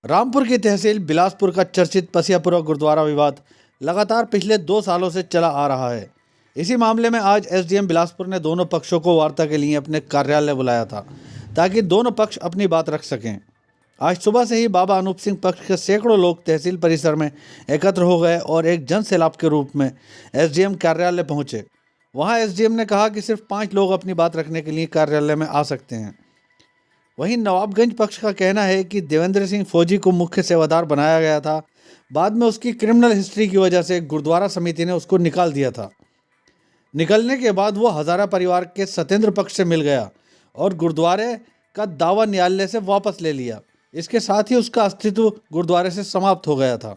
रामपुर की तहसील बिलासपुर का चर्चित पसियापुरा गुरुद्वारा विवाद लगातार पिछले 2 सालों से चला आ रहा है। इसी मामले में आज एसडीएम बिलासपुर ने दोनों पक्षों को वार्ता के लिए अपने कार्यालय बुलाया था ताकि दोनों पक्ष अपनी बात रख सकें। आज सुबह से ही बाबा अनूप सिंह पक्ष के सैकड़ों लोग तहसील परिसर में एकत्र हो गए और एक जन सैलाब के रूप में एसडीएम कार्यालय पहुंचे। वहां एसडीएम ने कहा कि सिर्फ 5 लोग अपनी बात रखने के लिए कार्यालय में आ सकते हैं। वहीं नवाबगंज पक्ष का कहना है कि देवेंद्र सिंह फौजी को मुख्य सेवादार बनाया गया था। बाद में उसकी क्रिमिनल हिस्ट्री की वजह से गुरुद्वारा समिति ने उसको निकाल दिया था। निकलने के बाद वो हज़ारा परिवार के सत्येंद्र पक्ष से मिल गया और गुरुद्वारे का दावा न्यायालय से वापस ले लिया। इसके साथ ही उसका अस्तित्व गुरुद्वारे से समाप्त हो गया था।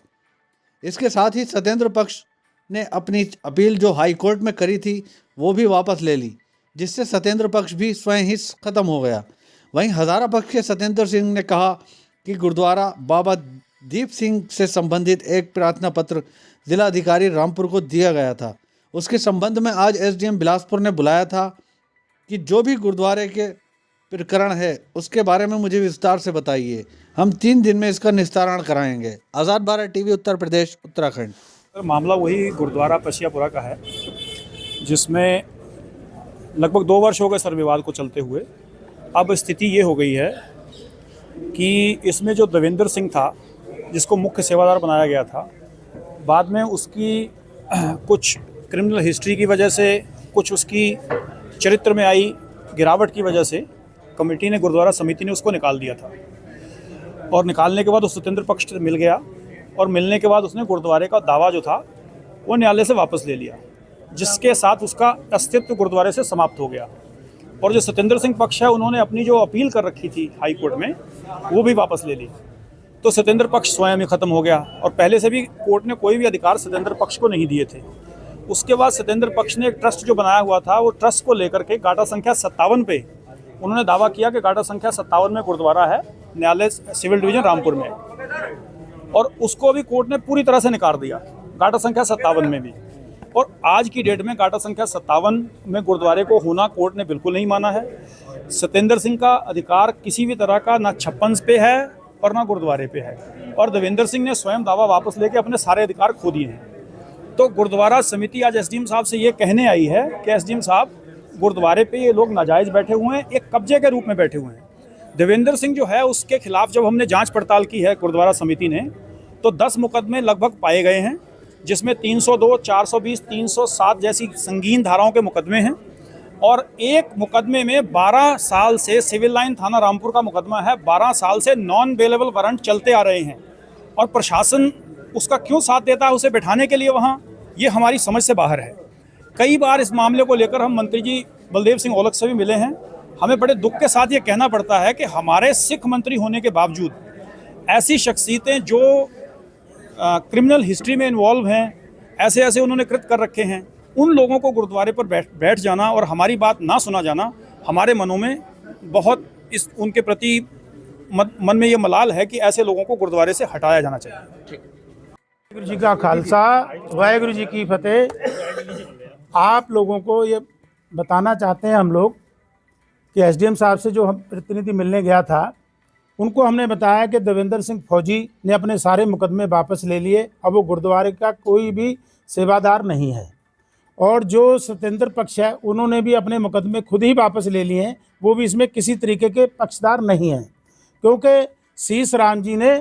इसके साथ ही सत्येंद्र पक्ष ने अपनी अपील जो हाई कोर्ट में करी थी वो भी वापस ले ली, जिससे सत्येंद्र पक्ष भी स्वयं ही खत्म हो गया। वहीं हज़ारा पक्ष के सत्येंद्र सिंह ने कहा कि गुरुद्वारा बाबा दीप सिंह से संबंधित एक प्रार्थना पत्र जिला अधिकारी रामपुर को दिया गया था। उसके संबंध में आज एसडीएम बिलासपुर ने बुलाया था कि जो भी गुरुद्वारे के प्रकरण है उसके बारे में मुझे विस्तार से बताइए। हम 3 दिन में इसका निस्तारण कराएंगे। आज़ाद भारत टीवी, उत्तर प्रदेश, उत्तराखंड। मामला वही गुरुद्वारा पसियापुरा का है, जिसमें लगभग 2 वर्ष हो गए सर विवाद को चलते हुए। अब स्थिति ये हो गई है कि इसमें जो देवेंद्र सिंह था, जिसको मुख्य सेवादार बनाया गया था, बाद में उसकी कुछ क्रिमिनल हिस्ट्री की वजह से, कुछ उसकी चरित्र में आई गिरावट की वजह से कमेटी ने, गुरुद्वारा समिति ने उसको निकाल दिया था। और निकालने के बाद उस सत्येंद्र पक्ष से मिल गया और मिलने के बाद उसने गुरुद्वारे का दावा जो था वो न्यायालय से वापस ले लिया, जिसके साथ उसका अस्तित्व गुरुद्वारे से समाप्त हो गया। और जो सत्येंद्र सिंह पक्ष है, उन्होंने अपनी जो अपील कर रखी थी हाई कोर्ट में वो भी वापस ले ली। तो सत्येंद्र पक्ष स्वयं ही खत्म हो गया और पहले से भी कोर्ट ने कोई भी अधिकार सत्येंद्र पक्ष को नहीं दिए थे। उसके बाद सत्येंद्र पक्ष ने एक ट्रस्ट जो बनाया हुआ था, वो ट्रस्ट को लेकर के गाटा संख्या 57 पे उन्होंने दावा किया कि गाटा संख्या 57 में गुरुद्वारा है, न्यायालय सिविल डिवीजन रामपुर में, और उसको भी कोर्ट ने पूरी तरह से नकार दिया, गाटा संख्या 57 में भी। और आज की डेट में गाटा संख्या 57 में गुरुद्वारे को होना कोर्ट ने बिल्कुल नहीं माना है। सत्येंद्र सिंह का अधिकार किसी भी तरह का ना 56 पे है और ना गुरुद्वारे पे है, और देवेंद्र सिंह ने स्वयं दावा वापस लेके अपने सारे अधिकार खो दिए हैं। तो गुरुद्वारा समिति आज एसडीएम साहब से ये कहने आई है कि एसडीएम साहब, गुरुद्वारे पे ये लोग नाजायज़ बैठे हुए हैं, एक कब्जे के रूप में बैठे हुए हैं। देवेंद्र सिंह जो है, उसके खिलाफ जब हमने जांच पड़ताल की है गुरुद्वारा समिति ने, तो 10 मुकदमे लगभग पाए गए हैं, जिसमें 302, 420, 307 जैसी संगीन धाराओं के मुकदमे हैं। और एक मुकदमे में 12 साल से, सिविल लाइन थाना रामपुर का मुकदमा है, 12 साल से नॉन बेलेबल वारंट चलते आ रहे हैं। और प्रशासन उसका क्यों साथ देता है उसे बैठाने के लिए वहाँ, ये हमारी समझ से बाहर है। कई बार इस मामले को लेकर हम मंत्री जी बलदेव सिंह औलख से भी मिले हैं। हमें बड़े दुख के साथ ये कहना पड़ता है कि हमारे सिख मंत्री होने के बावजूद ऐसी शख्सियतें जो क्रिमिनल हिस्ट्री में इन्वॉल्व हैं, ऐसे उन्होंने कृत कर रखे हैं, उन लोगों को गुरुद्वारे पर बैठ जाना और हमारी बात ना सुना जाना, हमारे मनों में बहुत उनके प्रति मन में ये मलाल है कि ऐसे लोगों को गुरुद्वारे से हटाया जाना चाहिए। वाहेगुरु जी का खालसा, वाहेगुरु जी की फतेह। आप लोगों को ये बताना चाहते हैं हम लोग कि एसडीएम साहब से जो हम प्रतिनिधि मिलने गया था, उनको हमने बताया कि देवेंद्र सिंह फौजी ने अपने सारे मुकदमे वापस ले लिए। अब वो गुरुद्वारे का कोई भी सेवादार नहीं है। और जो सत्येंद्र पक्ष है, उन्होंने भी अपने मुकदमे खुद ही वापस ले लिए हैं, वो भी इसमें किसी तरीके के पक्षदार नहीं हैं, क्योंकि शीश राम जी ने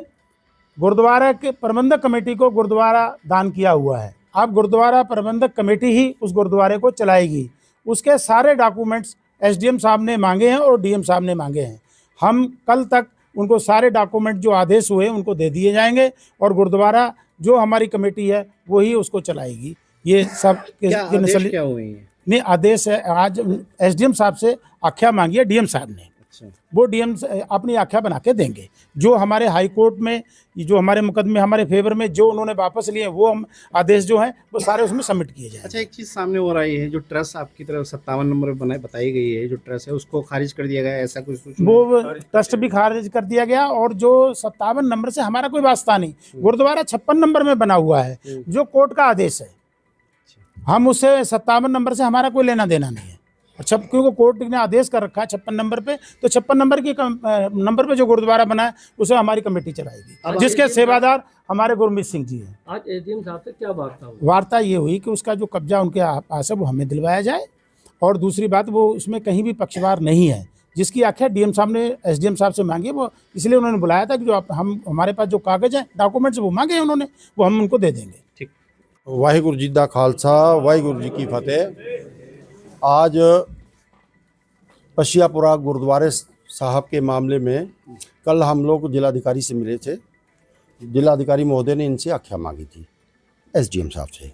गुरुद्वारा के प्रबंधक कमेटी को गुरुद्वारा दान किया हुआ है। अब गुरुद्वारा प्रबंधक कमेटी ही उस गुरुद्वारे को चलाएगी। उसके सारे डॉक्यूमेंट्स एसडीएम साहब ने मांगे हैं और डीएम साहब ने मांगे हैं। हम कल तक उनको सारे डॉक्यूमेंट जो आदेश हुए उनको दे दिए जाएंगे और गुरुद्वारा जो हमारी कमेटी है वही उसको चलाएगी। ये सब क्या हुए हैं? नहीं, आदेश है। आज एसडीएम साहब से आख्या मांगी है डीएम साहब ने। अच्छा। वो डीएम अपनी आख्या बना के देंगे। जो हमारे हाई कोर्ट में जो हमारे मुकदमे हमारे फेवर में जो उन्होंने वापस लिए, वो हम आदेश जो हैं वो सारे उसमें सबमिट किए जाए। अच्छा, एक चीज़ सामने हो रही है, जो ट्रस्ट आपकी तरफ 57 नंबर बताई गई है, जो ट्रस्ट है उसको खारिज कर दिया गया है, ऐसा कुछ? वो ट्रस्ट भी खारिज कर दिया गया और जो 57 नंबर से हमारा कोई वास्ता नहीं। गुरुद्वारा 56 नंबर में बना हुआ है, जो कोर्ट का आदेश है। हम उससे 57 नंबर से हमारा कोई लेना देना नहीं है। और क्योंकि कोर्ट ने आदेश कर रखा है 56 नंबर पे, तो 56 नंबर की नंबर पे जो गुरुद्वारा बना है उसे हमारी कमेटी चलाएगी, जिसके सेवादार हमारे गुरमीत सिंह जी हैं। आज एसडीएम साहब से क्या वार्ता हुई? वार्ता ये हुई कि उसका जो कब्जा उनके पास है वो हमें दिलवाया जाए, और दूसरी बात वो उसमें कहीं भी पक्षवार नहीं है, जिसकी आख्या डीएम साहब ने एसडीएम साहब से मांगी, वो इसलिए उन्होंने बुलाया था कि जो हम हमारे पास जो कागज हैं, डॉक्यूमेंट्स वो मांगे उन्होंने, वो हम उनको दे देंगे। ठीक। वाहिगुरु जी दा खालसा, वाहिगुरु जी की फतेह। आज पशियापुरा गुरुद्वारे साहब के मामले में कल हम लोग जिलाधिकारी से मिले थे। जिलाधिकारी महोदय ने इनसे आख्या मांगी थी एसडीएम साहब से।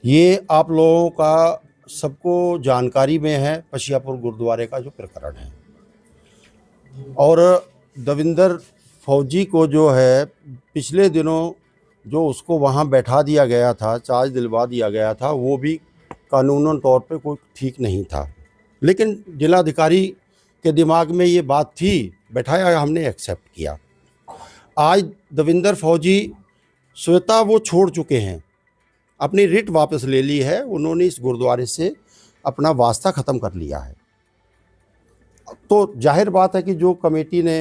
ये आप लोगों का सबको जानकारी में है, पशियापुर गुरुद्वारे का जो प्रकरण है, और दविंदर फौजी को जो है पिछले दिनों जो उसको वहाँ बैठा दिया गया था, चार्ज दिलवा दिया गया था, वो भी कानूनन तौर पे कोई ठीक नहीं था। लेकिन जिलाधिकारी के दिमाग में ये बात थी, बैठाया, हमने एक्सेप्ट किया। आज दविंदर फौजी स्वतः वो छोड़ चुके हैं, अपनी रिट वापस ले ली है, उन्होंने इस गुरुद्वारे से अपना वास्ता ख़त्म कर लिया है। तो जाहिर बात है कि जो कमेटी ने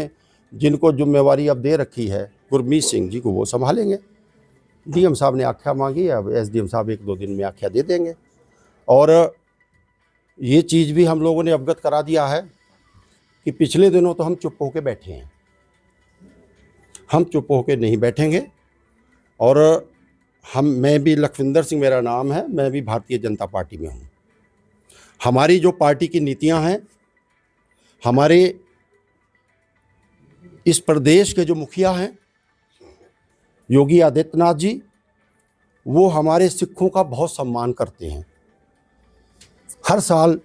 जिनको जिम्मेवारी अब दे रखी है गुरमीत सिंह जी को, वो संभालेंगे। डीएम साहब ने आख्या मांगी, अब एसडीएम साहब 1-2 दिन में आख्या दे देंगे। और ये चीज़ भी हम लोगों ने अवगत करा दिया है कि पिछले दिनों तो हम चुप होकर बैठे हैं, हम चुप होकर नहीं बैठेंगे। और मैं भी, लखविंदर सिंह मेरा नाम है, मैं भी भारतीय जनता पार्टी में हूँ। हमारी जो पार्टी की नीतियाँ हैं, हमारे इस प्रदेश के जो मुखिया हैं योगी आदित्यनाथ जी, वो हमारे सिखों का बहुत सम्मान करते हैं। हर साल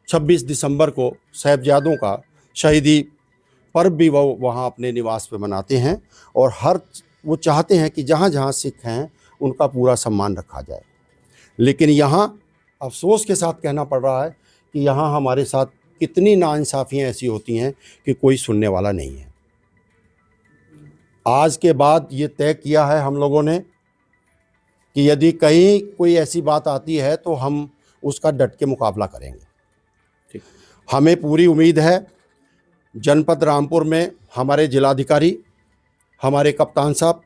26 दिसंबर को साहिबजादों का शहीदी पर्व भी वो वहाँ अपने निवास पे मनाते हैं, और वो चाहते हैं कि जहाँ जहाँ सिख हैं उनका पूरा सम्मान रखा जाए। लेकिन यहाँ अफसोस के साथ कहना पड़ रहा है कि यहाँ हमारे साथ कितनी नाइंसाफ़ियाँ ऐसी होती हैं कि कोई सुनने वाला नहीं है। आज के बाद ये तय किया है हम लोगों ने कि यदि कहीं कोई ऐसी बात आती है तो हम उसका डट के मुकाबला करेंगे। हमें पूरी उम्मीद है, जनपद रामपुर में हमारे जिलाधिकारी, हमारे कप्तान साहब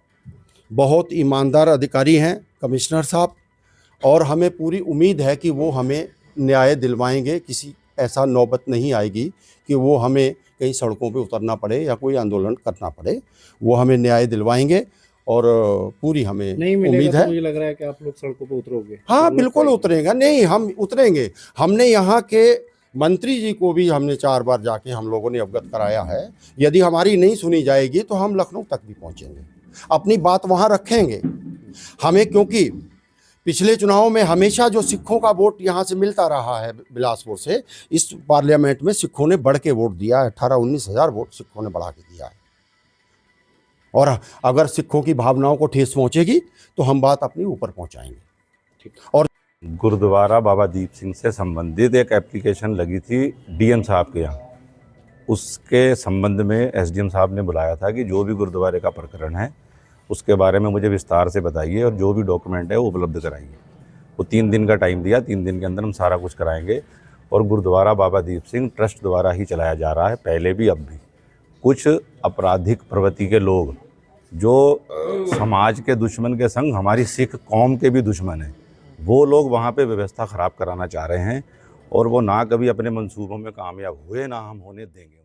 बहुत ईमानदार अधिकारी हैं, कमिश्नर साहब, और हमें पूरी उम्मीद है कि वो हमें न्याय दिलवाएंगे। किसी ऐसा नौबत नहीं आएगी कि वो हमें कहीं सड़कों पे उतरना पड़े या कोई आंदोलन करना पड़े, वो हमें न्याय दिलवाएंगे और पूरी हमें नहीं उम्मीद है। मुझे लग रहा है कि आप लोग सड़कों पे उतरोगे। हाँ बिल्कुल उतरेगा, नहीं हम उतरेंगे। हमने यहाँ के मंत्री जी को भी हमने 4 बार जाके हम लोगों ने अवगत कराया है। यदि हमारी नहीं सुनी जाएगी तो हम लखनऊ तक भी पहुँचेंगे, अपनी बात वहाँ रखेंगे। हमें, क्योंकि पिछले चुनाव में हमेशा जो सिखों का वोट यहाँ से मिलता रहा है बिलासपुर से, इस पार्लियामेंट में सिखों ने बढ़ के वोट दिया है। 18-19 हज़ार वोट सिखों ने बढ़ा के दिया है। और अगर सिखों की भावनाओं को ठेस पहुँचेगी तो हम बात अपनी ऊपर पहुँचाएंगे। ठीक। और गुरुद्वारा बाबा दीप सिंह से संबंधित एक एप्लीकेशन लगी थी डीएम साहब के यहाँ, उसके संबंध में एसडीएम साहब ने बुलाया था कि जो भी गुरुद्वारे का प्रकरण है उसके बारे में मुझे विस्तार से बताइए और जो भी डॉक्यूमेंट है वो उपलब्ध कराइए। वो 3 दिन का टाइम दिया, 3 दिन के अंदर हम सारा कुछ कराएंगे। और गुरुद्वारा बाबा दीप सिंह ट्रस्ट द्वारा ही चलाया जा रहा है, पहले भी अब भी। कुछ आपराधिक प्रवृत्ति के लोग जो समाज के दुश्मन के संग हमारी सिख कौम के भी दुश्मन हैं, वो लोग वहाँ पे व्यवस्था ख़राब कराना चाह रहे हैं, और वो ना कभी अपने मंसूबों में कामयाब हुए, ना हम होने देंगे।